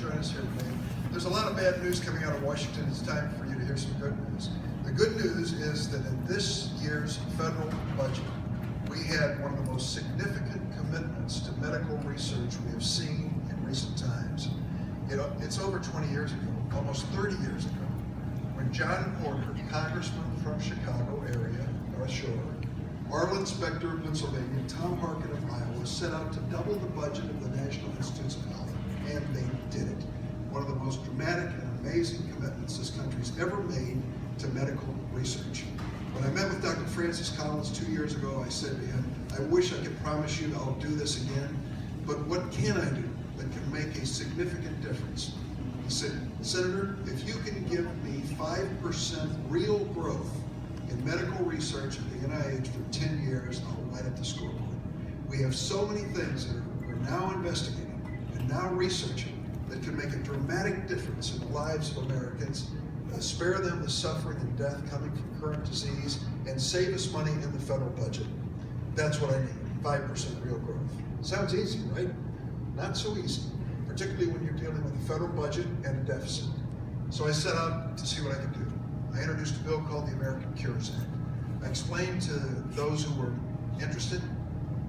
join us here today. There's a lot of bad news coming out of Washington. It's time for you to hear some good news. The good news is that in this year's federal budget, we had one of the most significant commitments to medical research we have seen in recent times. It's over 20 years ago, almost 30 years ago, when John Porter, congressman from Chicago area, North Shore, Arlen Specter of Pennsylvania, and Tom Harkin of Iowa set out to double the budget of the National Institutes of Health, and they did it. One of the most dramatic and amazing commitments this country's ever made to medical research. When I met with Dr. Francis Collins 2 years ago, I said to him, I wish I could promise you I'll do this again, but what can I do that can make a significant difference? He said, Senator, if you can give me 5% real growth in medical research at the NIH for 10 years, I'll light up the scoreboard. We have so many things that we're now investigating and now researching that can make a dramatic difference in the lives of Americans, spare them the suffering and death coming from current disease, and save us money in the federal budget. That's what I need, 5% real growth. Sounds easy, right? Not so easy, particularly when you're dealing with a federal budget and a deficit. So I set out to see what I could do. I introduced a bill called the American Cures Act. I explained to those who were interested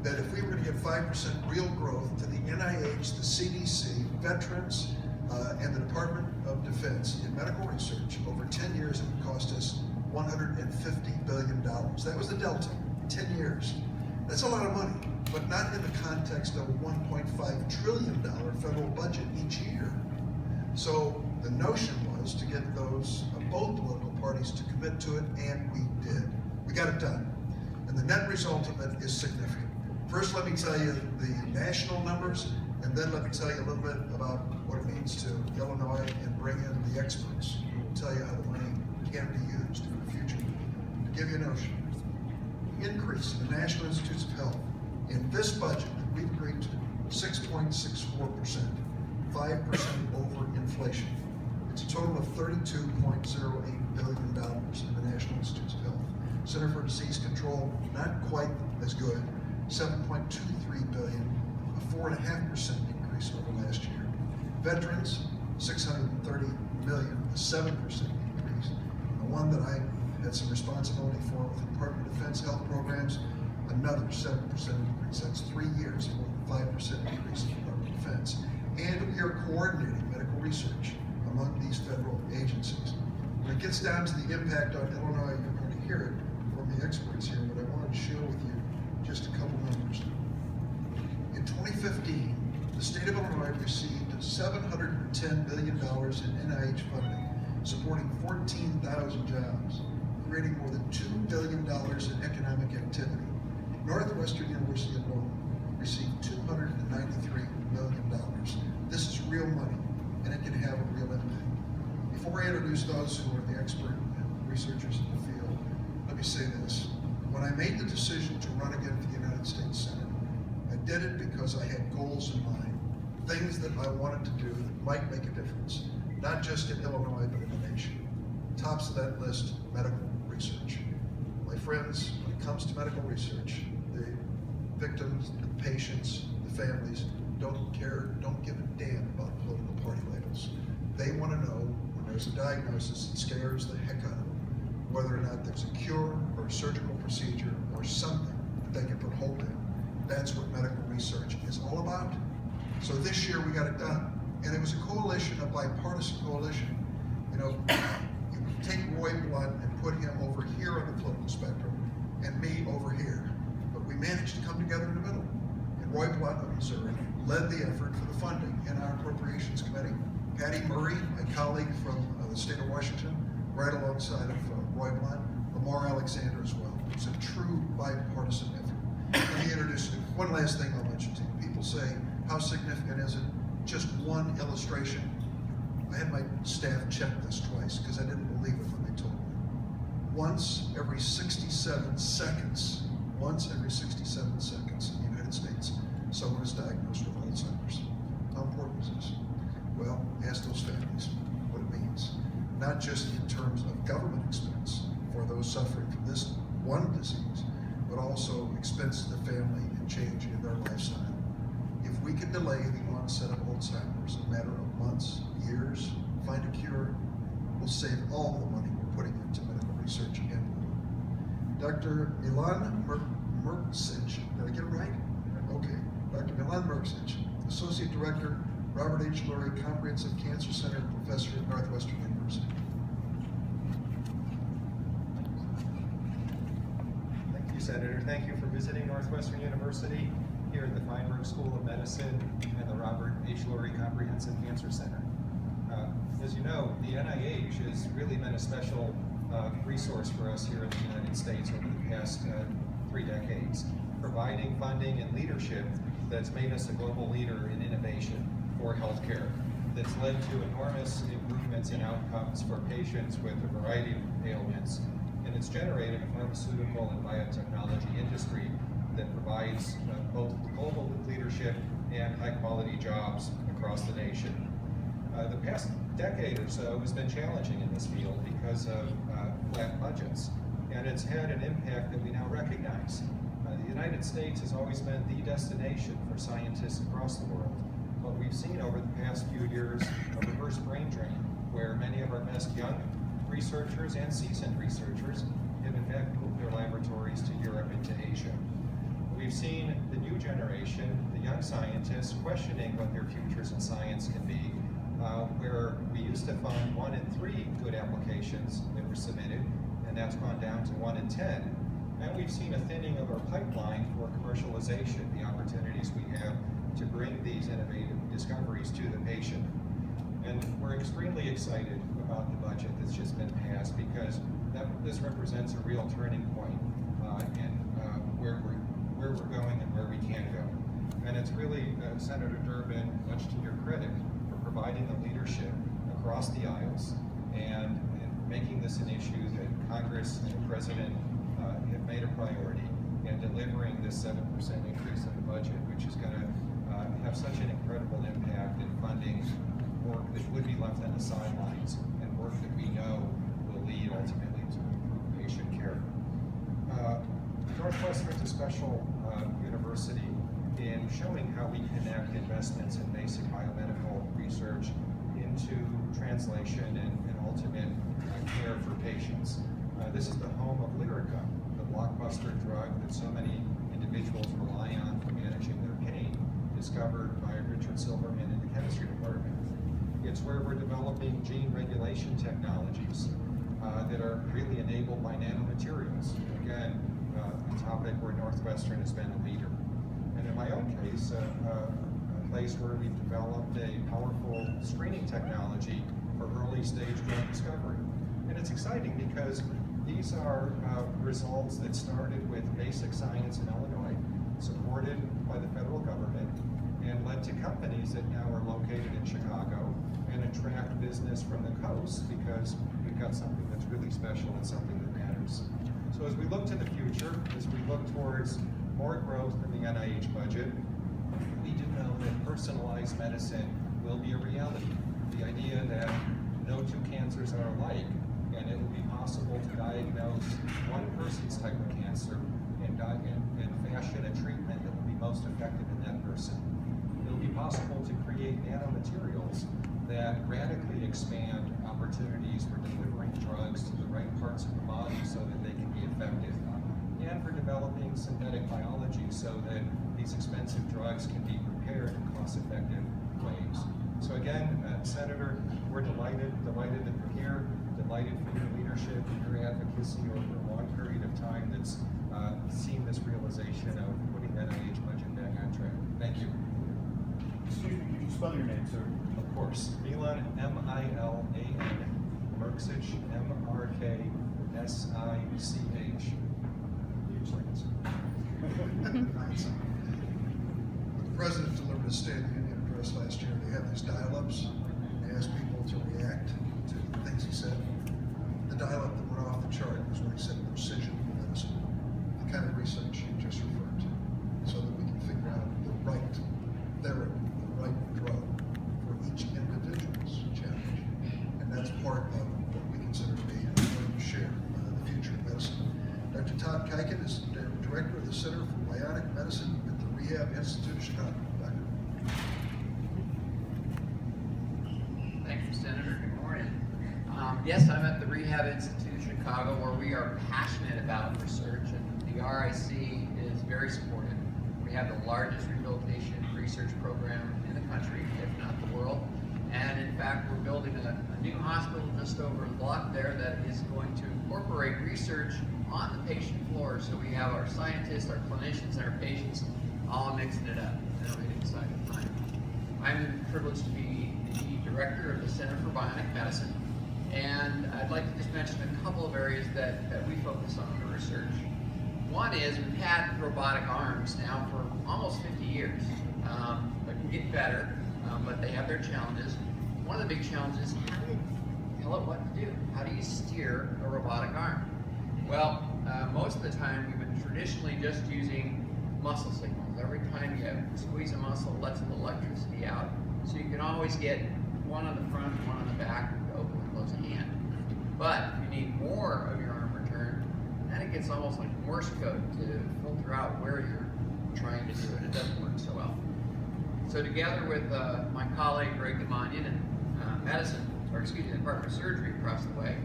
that if we were going to get 5% real growth to the NIH, the CDC, veterans, and the Department of Defense in medical research, over 10 years it would cost us $150 billion. That was the delta, 10 years. That's a lot of money, but not in the context of a $1.5 trillion federal budget each year. So the notion was to get those both political parties to commit to it, and we did. We got it done. And the net result of it is significant. First, let me tell you the national numbers, and then let me tell you a little bit about what it means to Illinois and bring in the experts who will tell you how the money can be used in the future. To give you a notion, the increase in the National Institutes of Health in this budget that we've agreed to, 6.64%, 5% over inflation. It's a total of $32.08 billion in the National Institutes of Health. Center for Disease Control, not quite as good, $7.23 billion, a 4.5% increase over last year. Veterans, $630 million, a 7% increase. The one that I had some responsibility for with the Department of Defense health programs, another 7% increase. That's 3 years, more than 5% increase in the Department of Defense. And we are coordinating medical research among these federal agencies. When it gets down to the impact on Illinois, you're going to hear it from the experts here, but I wanted to share with you just a couple numbers. In 2015, the state of Illinois received $710 billion in NIH funding, supporting 14,000 jobs, creating more than $2 billion in economic activity. Northwestern University alone received $293 million. This is real money, and it can have a real impact. Before I introduce those who are the expert researchers in the field, let me say this. When I made the decision to run again for the United States Senate, I did it because I had goals in mind, things that I wanted to do that might make a difference, not just in Illinois, but in the nation. Tops of that list, medical research. My friends, when it comes to medical research, the victims, the patients, the families don't care, don't give a damn about political party labels. They want to know when there's a diagnosis that scares the heck out of them, whether or not there's a cure or a surgical procedure or something that they can put hope in. That's what medical research is all about. So this year we got it done. And it was a coalition, a bipartisan coalition. You know, you take Roy Blunt and put him over here on the political spectrum and me over here. But we managed to come together in the middle. And Roy Blunt of Missouri led the effort for the funding in our Appropriations Committee. Patty Murray, my colleague from the state of Washington, right alongside of Roy Blunt, Lamar Alexander as well. It was a true bipartisan effort. Let me introduce you. One last thing I'll mention to you. People say, how significant is it? Just one illustration. I had my staff check this twice because I didn't believe it when they told me. Once every 67 seconds, in the United States, someone is diagnosed with Alzheimer's. How important is this? Well, ask those families what it means. Not just in terms of government expense for those suffering from this one disease, but also expense to the family and change in their lifestyle. If we can delay the onset of Alzheimer's in a matter of months, years, find a cure, will save all the money we're putting into medical research annually. Dr. Milan Merksic, did I get it right? Okay. Dr. Milan Merksic, Associate Director, Robert H. Lurie Comprehensive Cancer Center, Professor at Northwestern University. Thank you, Senator. Thank you for visiting Northwestern University here at the Feinberg School of Medicine and the Robert H. Lurie Comprehensive Cancer Center. As you know, the NIH has really been a special resource for us here in the United States over the past 3 decades, providing funding and leadership that's made us a global leader in innovation for healthcare, that's led to enormous improvements in outcomes for patients with a variety of ailments, and it's generated a pharmaceutical and biotechnology industry that provides both global leadership and high-quality jobs across the nation. The past decade or so has been challenging in this field because of flat budgets, and it's had an impact that we now recognize. The United States has always been the destination for scientists across the world, but we've seen over the past few years a reverse brain drain, where many of our best young researchers and seasoned researchers have in fact moved their laboratories to Europe and to Asia. We've seen the new generation, the young scientists, questioning what their futures in science can be, where we used to fund 1 in 3 good applications that were submitted, and that's gone down to 1 in 10. And we've seen a thinning of our pipeline for commercialization, the opportunities we have to bring these innovative discoveries to the patient. And we're extremely excited about the budget that's just been passed, because this represents a real turning point in where we're going and where we can go. And it's really, Senator Durbin, much to your credit, for providing the leadership across the aisles and making this an issue that Congress and the President have made a priority, and delivering this 7% increase in the budget, which is going to have such an incredible impact in funding work that would be left on the sidelines, and work that we know will lead ultimately to improved patient care. Northwestern's a special university in showing how we connect investments in basic biomedical research into translation and ultimate care for patients. This is the home of Lyrica, the blockbuster drug that so many individuals rely on for managing their pain, discovered by Richard Silverman in the chemistry department. It's where we're developing gene regulation technologies that are really enabled by nanomaterials. Again, a topic where Northwestern has been a leader. And in my own case, a place where we've developed a powerful screening technology for early stage drug discovery. And it's exciting because these are results that started with basic science in Illinois, supported by the federal government, and led to companies that now are located in Chicago and attract business from the coast, because we've got something that's really special and something that matters. So as we look to the future, as we look towards more growth in the NIH budget, we do know that personalized medicine will be a reality. The idea that no 2 cancers are alike, and it will be possible to diagnose one person's type of cancer and fashion a treatment that will be most effective in that person. It will be possible to create nanomaterials that radically expand opportunities for delivering drugs to the right parts of the body so that they can be effective, and for developing synthetic biology so that these expensive drugs can be prepared in cost-effective ways. So again, Senator, we're delighted that you're here, delighted for your leadership and your advocacy over a long period of time that's seen this realization of putting that NIH budget back on track. Thank you. Excuse me, could you spell your name, sir? Of course. Milan, M-I-L-A-N, Merksic, M-R-K-S-I-C-H. The President delivered a State of the Union address last year. They had these dial-ups. They asked people to react to the things he said. The dial-up that went off the chart was when he said precision medicine, the kind of research you just referred to, so that we can figure out the right therapy, the right drug for each individual's challenge. And that's part of what we consider to be important to share the future of medicine. Dr. Todd Kiken is Director of the Center for Bionic Medicine at the Rehab Institute of Chicago. Doctor. Yes, I'm at the Rehab Institute of Chicago, where we are passionate about research, and the RIC is very supportive. We have the largest rehabilitation research program in the country, if not the world. And in fact, we're building a new hospital just over the block there that is going to incorporate research on the patient floor. So we have our scientists, our clinicians, and our patients all mixing it up. It'll be an exciting time. I'm privileged to be the director of the Center for Bionic Medicine. And I'd like to just mention a couple of areas that we focus on in the research. One is we've had robotic arms now for almost 50 years. They can get better, but they have their challenges. One of the big challenges is how do you tell it what to do? How do you steer a robotic arm? Well, most of the time we've been traditionally just using muscle signals. Every time you squeeze a muscle, it lets the electricity out. So you can always get one on the front, one on the back, to open and close a hand. But if you need more of your arm returned, then it gets almost like Morse code to filter out where you're trying to do it. It doesn't work so well. So together with my colleague Greg DeMonian in the Department of Surgery across the way,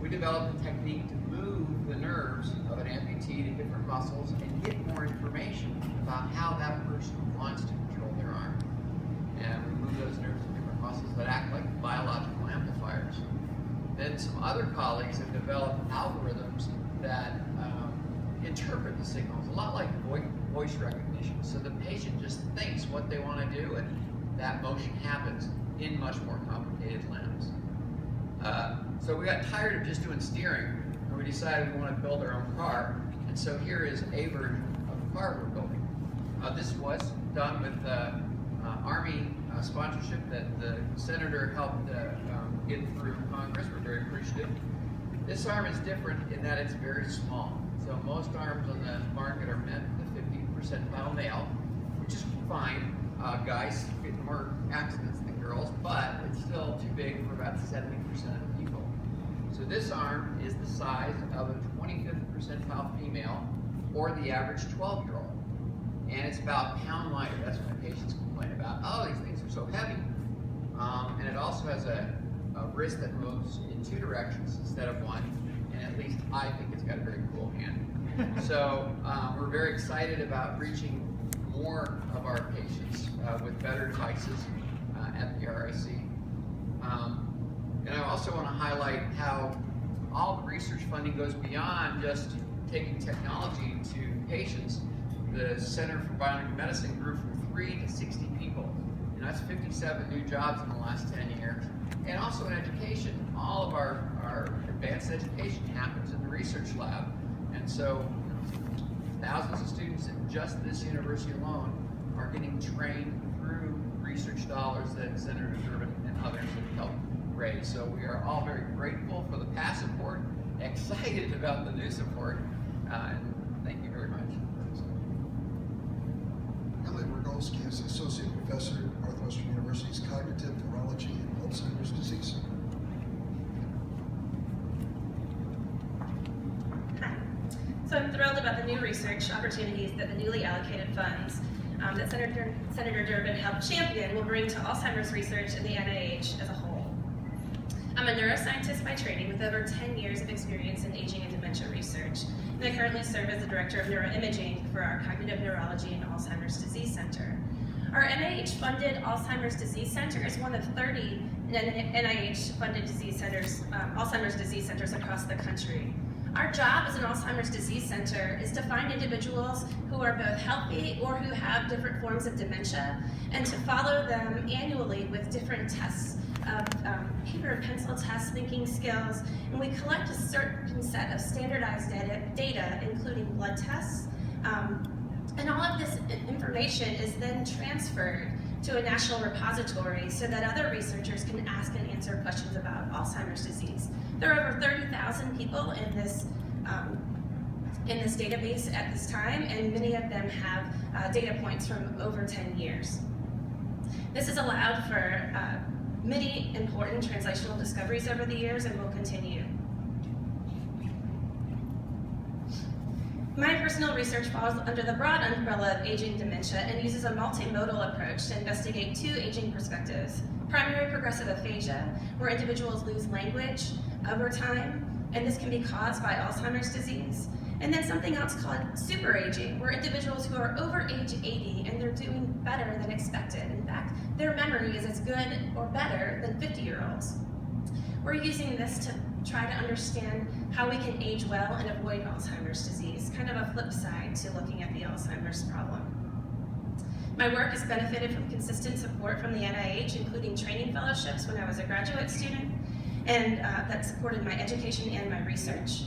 we developed a technique to move the nerves of an amputee to different muscles and get more information about how that person wants to control their arm. And we move those nerves to different muscles that act like biological amplifiers. Then some other colleagues have developed algorithms that interpret the signals, a lot like voice recognition. So the patient just thinks what they want to do, and that motion happens in much more complicated limbs. So we got tired of just doing steering, and we decided we want to build our own car. And so here is a version of the car we're building. This was done with Army sponsorship that the Senator helped get through Congress. We're very appreciative. This arm is different in that it's very small. So most arms on the market are meant for the 50th percentile male, which is fine. Guys get more accidents than girls, but it's still too big for about 70% of the people. So this arm is the size of a 25th percentile female or the average 12-year-old. And it's about a pound lighter. That's what my patients complain about. Oh, these things are so heavy. And it also has a wrist that moves in two directions instead of one. And at least I think it's got a very cool hand. So we're very excited about reaching more of our patients with better devices at the RIC. And I also want to highlight how all the research funding goes beyond just taking technology to patients. The Center for Biomedical Medicine grew from 3 to 60 people. And that's 57 new jobs in the last 10 years. And also in education, all of our advanced education happens in the research lab. And so thousands of students in just this university alone are getting trained through research dollars that Senator Durbin and others have helped raise. So we are all very grateful for the past support, excited about the new support, and thank you very much. Emily Rogolsky is Associate Professor at Northwestern University's Cognitive Neurology and Alzheimer's Disease. Hi. So I'm thrilled about the new research opportunities that the newly allocated funds that Senator Durbin helped champion will bring to Alzheimer's research and the NIH as a whole. I'm a neuroscientist by training with over 10 years of experience in aging and dementia research, and I currently serve as the Director of Neuroimaging for our Cognitive Neurology and Alzheimer's Disease Center. Our NIH-funded Alzheimer's Disease Center is one of 30 NIH-funded disease centers, Alzheimer's disease centers across the country. Our job as an Alzheimer's Disease Center is to find individuals who are both healthy or who have different forms of dementia, and to follow them annually with different tests of paper and pencil tests, thinking skills, and we collect a certain set of standardized data including blood tests, and all of this information is then transferred to a national repository so that other researchers can ask and answer questions about Alzheimer's disease. There are over 30,000 people in this database at this time, and many of them have data points from over 10 years. This has allowed for many important translational discoveries over the years and will continue. My personal research falls under the broad umbrella of aging dementia and uses a multimodal approach to investigate two aging perspectives. Primary progressive aphasia, where individuals lose language over time, and this can be caused by Alzheimer's disease. And then something else called super aging, where individuals who are over age 80 and they're doing better than expected. In fact, their memory is as good or better than 50-year-olds. We're using this to try to understand how we can age well and avoid Alzheimer's disease, kind of a flip side to looking at the Alzheimer's problem. My work has benefited from consistent support from the NIH, including training fellowships when I was a graduate student, and that supported my education and my research.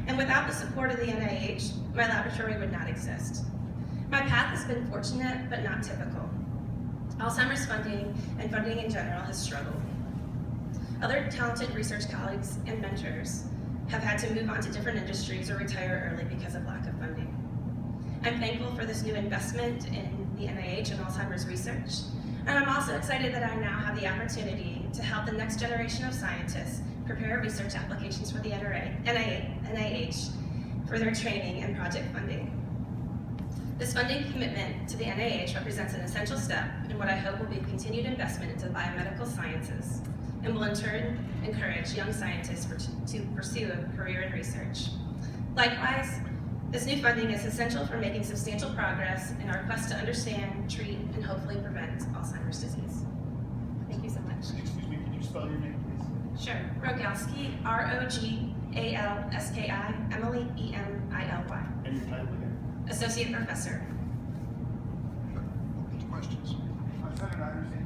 And without the support of the NIH, my laboratory would not exist. My path has been fortunate, but not typical. Alzheimer's funding and funding in general has struggled. Other talented research colleagues and mentors have had to move on to different industries or retire early because of lack of funding. I'm thankful for this new investment in the NIH and Alzheimer's research, and I'm also excited that I now have the opportunity to help the next generation of scientists prepare research applications for the NIH for their training and project funding. This funding commitment to the NIH represents an essential step in what I hope will be continued investment into the biomedical sciences, and will in turn encourage young scientists to pursue a career in research. Likewise, this new funding is essential for making substantial progress in our quest to understand, treat, and hopefully prevent Alzheimer's disease. Thank you so much. Excuse me, could you spell your name, please? Sure. Rogalski, Rogalski, Emily, Emily. And your title again? Associate Professor. Open to questions. Senator, I understand